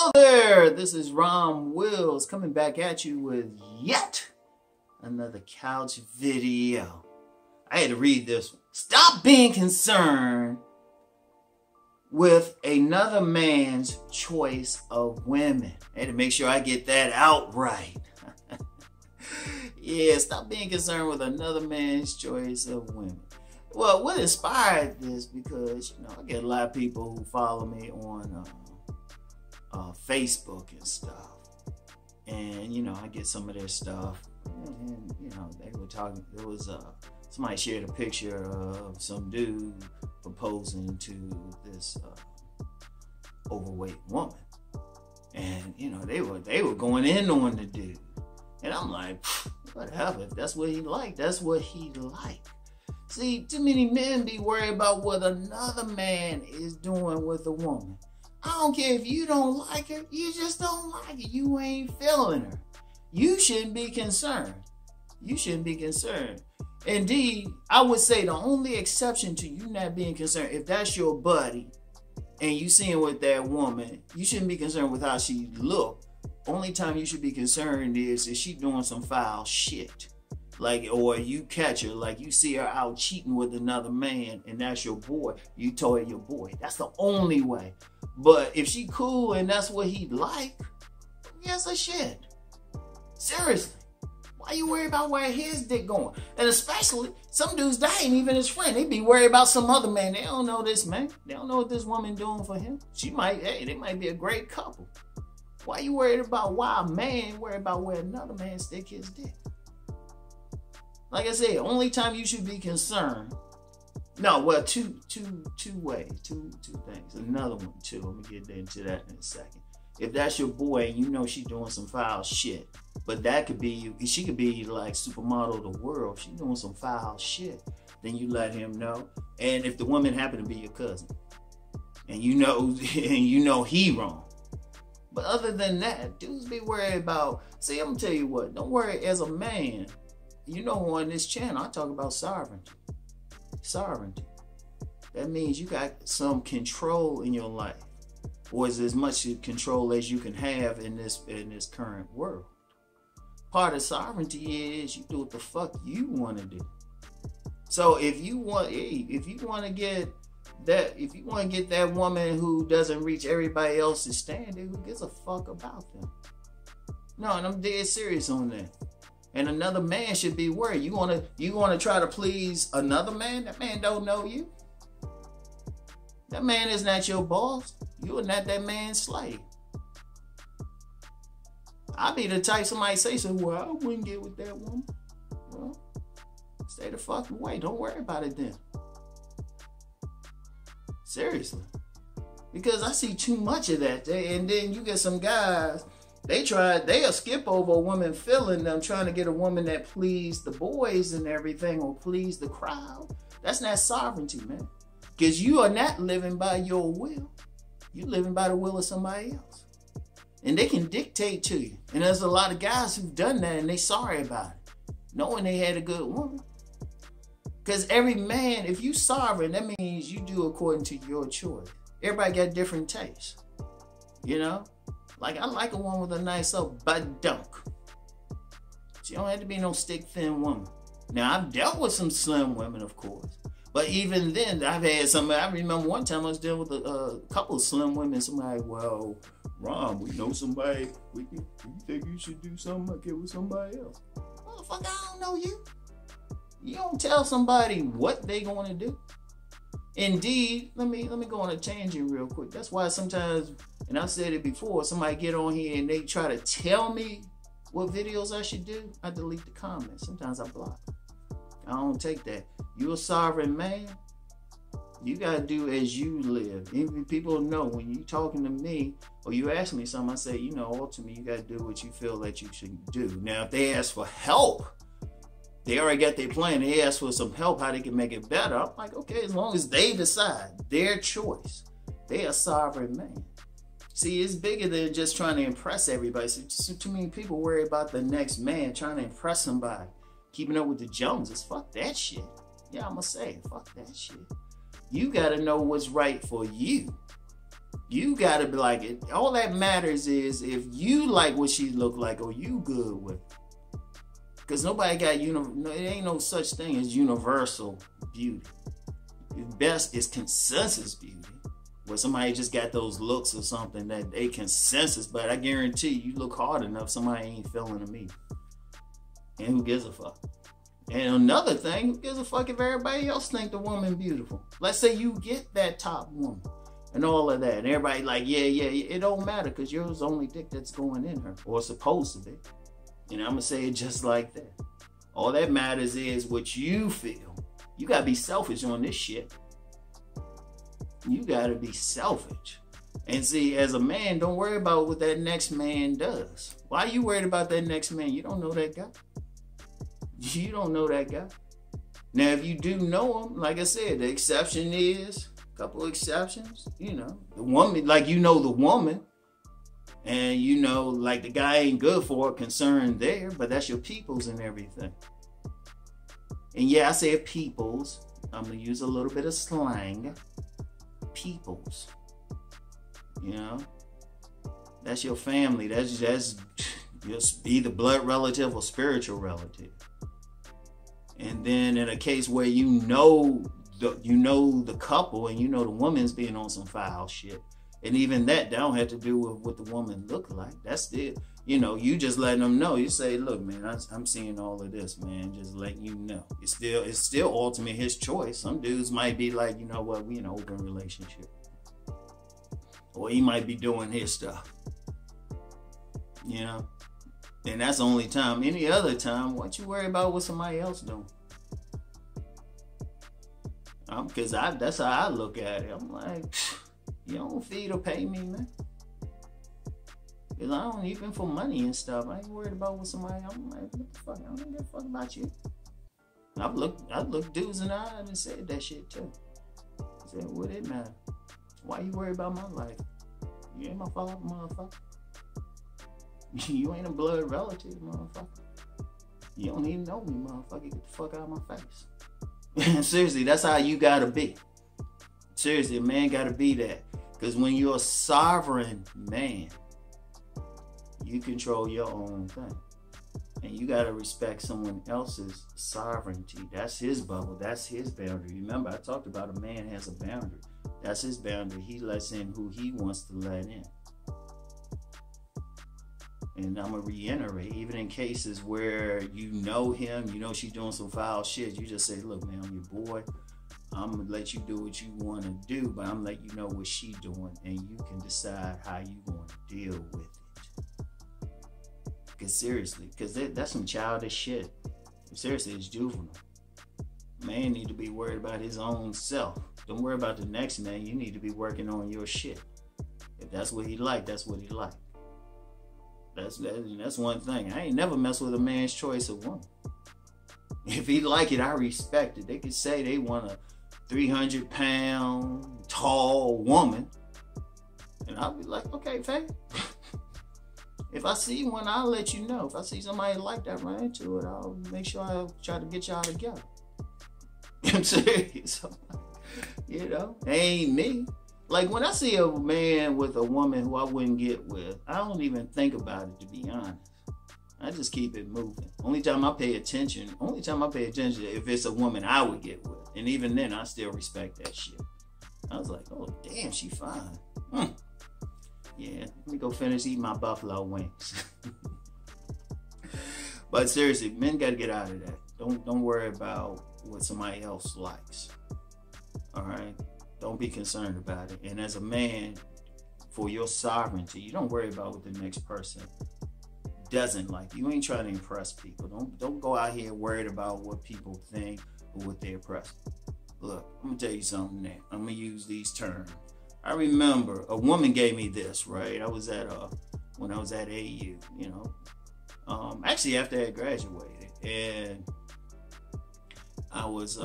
Hello there, this is Rom Wills coming back at you with yet another couch video. I had to read this one. Stop being concerned with another man's choice of women. I had to make sure I get that out right. Yeah, stop being concerned with another man's choice of women. Well, what inspired this? Because, I get a lot of people who follow me on Facebook and stuff. And, I get some of their stuff. And they were talking, there was somebody shared a picture of some dude proposing to this overweight woman. And, they were going in on the dude. And I'm like, whatever, if that's what he liked, that's what he liked. See, too many men be worried about what another man is doing with a woman. I don't care if you don't like her, you just don't like her. You ain't feeling her. You shouldn't be concerned. You shouldn't be concerned. Indeed, I would say the only exception to you not being concerned, if that's your buddy and you seeing with that woman, you shouldn't be concerned with how she look. Only time you should be concerned is if she doing some foul shit. Like, or you catch her, like you see her out cheating with another man and that's your boy, you told your boy. That's the only way. But if she cool and that's what he like, yes, a shit. Seriously. Why you worried about where his dick going? And especially, some dudes, that ain't even his friend. They be worried about some other man. They don't know this man. They don't know what this woman doing for him. They might be a great couple. Why you worried about why a man worried about where another man stick his dick? Like I said, only time you should be concerned. No, well, two ways, two things. Another one too. Let me get into that in a second. If that's your boy and you know she doing some foul shit, but that could be, she could be like supermodel of the world. She doing some foul shit, then you let him know. And if the woman happen to be your cousin, and you know he wrong. But other than that, dudes be worried about. See, I'm gonna tell you what. Don't worry. As a man, on this channel, I talk about sovereignty. Sovereignty. That means you got some control in your life, or is as much control as you can have in this current world. Part of sovereignty is you do what the fuck you want to do. So if you want to get that woman who doesn't reach everybody else's standard, who gives a fuck about them? No, and I'm dead serious on that. And another man should be worried. You wanna try to please another man? That man don't know you. That man is not your boss. You are not that man's slave. I'll be the type somebody say, so, well, I wouldn't get with that woman. Well, stay the fuck away. Don't worry about it then. Seriously. Because I see too much of that. And then you get some guys, they'll skip over a woman feeling them, trying to get a woman that please the boys and everything, or please the crowd. That's not sovereignty, man. Because you are not living by your will. You're living by the will of somebody else. And they can dictate to you. And there's a lot of guys who've done that and they sorry about it, knowing they had a good woman. Because every man, if you sovereign, that means you do according to your choice. Everybody got different tastes. Like, I like a woman with a nice up butt dunk. She don't have to be no stick thin woman. Now, I've dealt with some slim women, of course. But even then, I've had somebody, I remember one time I was dealing with a couple of slim women. Somebody, well, Ron, we know somebody, you think you should do something, get with somebody else? Motherfucker, I don't know you. You don't tell somebody what they going to do. Indeed, let me go on a tangent real quick. That's why sometimes, and I've said it before, somebody get on here and they try to tell me what videos I should do. I delete the comments. Sometimes I block them. I don't take that. You're a sovereign man. You got to do as you live. Even people know when you talking to me or you ask me something, I say, ultimately you got to do what you feel that you should do. Now, if they ask for help, they already got their plan. They ask for some help, how they can make it better. I'm like, okay, as long as they decide, their choice. They are sovereign man. See, it's bigger than just trying to impress everybody. So too many people worry about the next man, trying to impress somebody. Keeping up with the Joneses. Fuck that shit. Yeah, I'm going to say, fuck that shit. You got to know what's right for you. You gotta be like it. All that matters is if you like what she look like or you good with it. Because nobody got, it ain't no such thing as universal beauty. The best is consensus beauty. Where somebody just got those looks or something that they consensus, but I guarantee you look hard enough, somebody ain't feeling me. And who gives a fuck? And another thing, who gives a fuck if everybody else think the woman beautiful? Let's say you get that top woman. And all of that. And everybody like, yeah, it don't matter because you're the only dick that's going in her. Or supposed to be. And I'm going to say it just like that. All that matters is what you feel. You got to be selfish on this shit. You got to be selfish. And see, as a man, don't worry about what that next man does. Why are you worried about that next man? You don't know that guy. You don't know that guy. Now, if you do know him, like I said, the exception is... couple exceptions, the woman, like the woman, and like the guy ain't good for it, concerned there, but that's your peoples and everything. And yeah, I said peoples. I'm gonna use a little bit of slang. Peoples. That's your family. That's just either blood relative or spiritual relative. And then in a case where the couple and the woman's being on some foul shit. And even that don't have to do with what the woman look like. That's it. You just letting them know. You say, look, man, I'm seeing all of this, man. Just letting you know. It's still ultimately his choice. Some dudes might be like, you know what, we in an open relationship. Or he might be doing his stuff. And that's the only time. Any other time, what you worry about what somebody else doing? Because that's how I look at it. I'm like, you don't feed or pay me, man. Because I don't even for money and stuff. I ain't worried about what somebody. I'm like, what the fuck? I don't give a fuck about you. I've looked dudes in the eye and said that shit too. I said, what it matter? Why you worried about my life? You ain't my father, motherfucker. You ain't a blood relative, motherfucker. You don't even know me, motherfucker. Get the fuck out of my face. Seriously, that's how you gotta be. Seriously, a man gotta be that. Because when you're a sovereign man, you control your own thing. And you gotta respect someone else's sovereignty. That's his bubble. That's his boundary. Remember, I talked about a man has a boundary. That's his boundary. He lets in who he wants to let in. And I'm going to reiterate, even in cases where you know him, she's doing some foul shit, you just say, look, man, I'm your boy. I'm going to let you do what you want to do, but I'm going to let you know what she's doing, and you can decide how you want to deal with it. Because seriously, because that's some childish shit. Seriously, it's juvenile. Man need to be worried about his own self. Don't worry about the next man. You need to be working on your shit. If that's what he like, that's what he like. That's one thing. I ain't never mess with a man's choice of woman. If he like it, I respect it. They could say they want a 300-pound, tall woman. And I'll be like, okay, fam. If I see one, I'll let you know. If I see somebody like that, run into it, I'll make sure I try to get y'all together. I'm serious. It ain't me. Like, when I see a man with a woman who I wouldn't get with, I don't even think about it, to be honest. I just keep it moving. Only time I pay attention if it's a woman I would get with. And even then, I still respect that shit. I was like, oh, damn, she fine. Yeah, let me go finish eating my buffalo wings. But seriously, men got to get out of that. Don't worry about what somebody else likes. All right? Don't be concerned about it. And as a man, for your sovereignty, you don't worry about what the next person doesn't like. You ain't trying to impress people. Don't go out here worried about what people think or what they impress. Look, I'm gonna tell you something now. I'm gonna use these terms. I remember a woman gave me this, right? I was at when I was at AU, actually after I graduated, and I was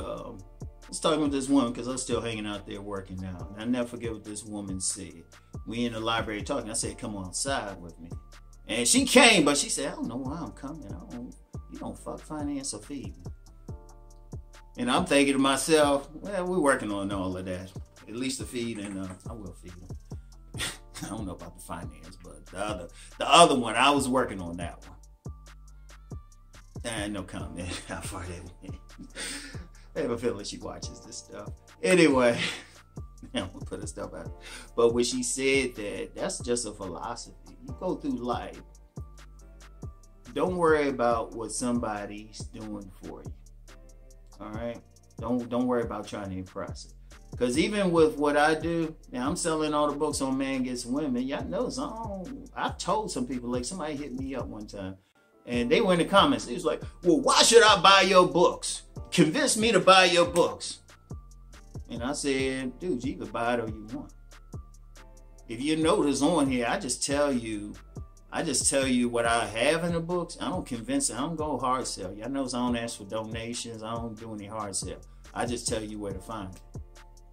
talking with this woman because I was still hanging out there working out. And I never forget what this woman said. We in the library talking. I said, come outside with me. And she came, but she said, I don't know why I'm coming. You don't fuck, finance, or feed me. And I'm thinking to myself, well, we're working on all of that. At least the feed, and I will feed them. I don't know about the finance, but the other one, I was working on that one. And no comment how far they went. I have a feeling she watches this stuff. Anyway, I'm gonna put her stuff out. But when she said that, that's just a philosophy. You go through life. Don't worry about what somebody's doing for you. All right? Don't worry about trying to impress it. Because even with what I do, now I'm selling all the books on Man Gets Women. Y'all know I've told some people, like somebody hit me up one time. And they were in the comments. They was like, well, why should I buy your books? Convince me to buy your books. And I said, dude, you can buy it all you want. If you notice on here, I just tell you what I have in the books. I don't convince it. I don't go hard sell. Y'all knows I don't ask for donations. I don't do any hard sell. I just tell you where to find it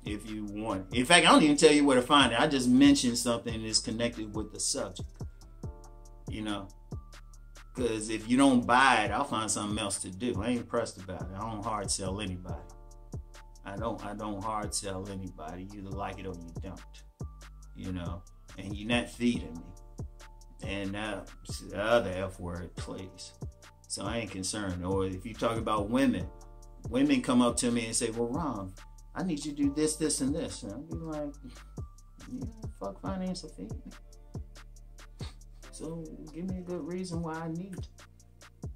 if you want it. In fact, I don't even tell you where to find it. I just mention something that's connected with the subject. You know? Because if you don't buy it, I'll find something else to do. I ain't pressed about it. I don't hard sell anybody. I don't hard sell anybody. You either like it or you don't. You know? And you're not feeding me. And the other F word, please. So I ain't concerned. Or if you talk about women come up to me and say, well, Rom, I need you to do this, this, and this. And I'll be like, yeah, fuck finance or feed me. So give me a good reason why I need it.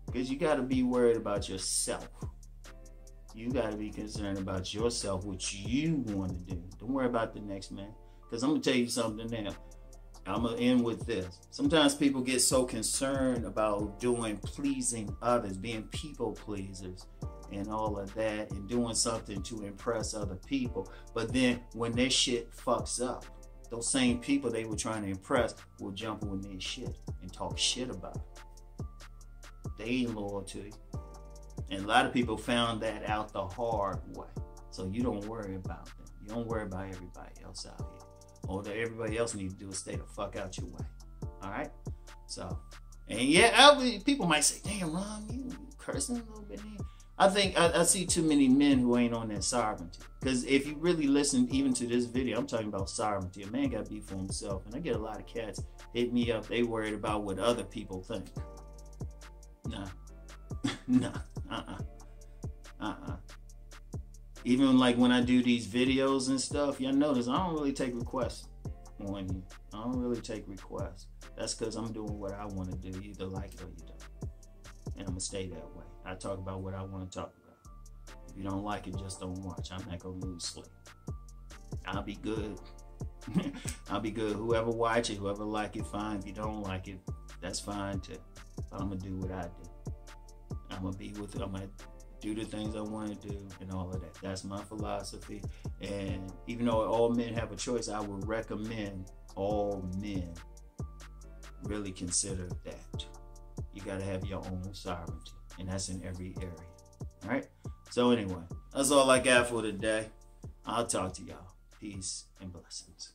Because you got to be worried about yourself. You got to be concerned about yourself, what you want to do. Don't worry about the next man. Because I'm going to tell you something now. I'm going to end with this. Sometimes people get so concerned about pleasing others, being people pleasers and all of that, and doing something to impress other people. But then when their shit fucks up, those same people they were trying to impress will jump on their shit and talk shit about it. They ain't loyal to you. And a lot of people found that out the hard way. So you don't worry about them. You don't worry about everybody else out here. All that everybody else needs to do is stay the fuck out your way. All right? So, and yeah, people might say, damn, Rom, you cursing a little bit here. I think I see too many men who ain't on that sovereignty. Because if you really listen even to this video, I'm talking about sovereignty. A man got to be for himself. And I get a lot of cats hit me up. They worried about what other people think. Nah. Nah. Even like when I do these videos and stuff, y'all notice I don't really take requests on here. I don't really take requests. That's because I'm doing what I want to do. You either like it or you don't. And I'm going to stay that way. I talk about what I want to talk about. If you don't like it, just don't watch. I'm not going to lose sleep. I'll be good. I'll be good. Whoever watch it, whoever like it, fine. If you don't like it, that's fine too. But I'm going to do what I do. I'm going to be with it. I'm going to do the things I want to do and all of that. That's my philosophy. And even though all men have a choice, I would recommend all men really consider that. You got to have your own sovereignty. And that's in every area. All right? So anyway, that's all I got for today. I'll talk to y'all. Peace and blessings.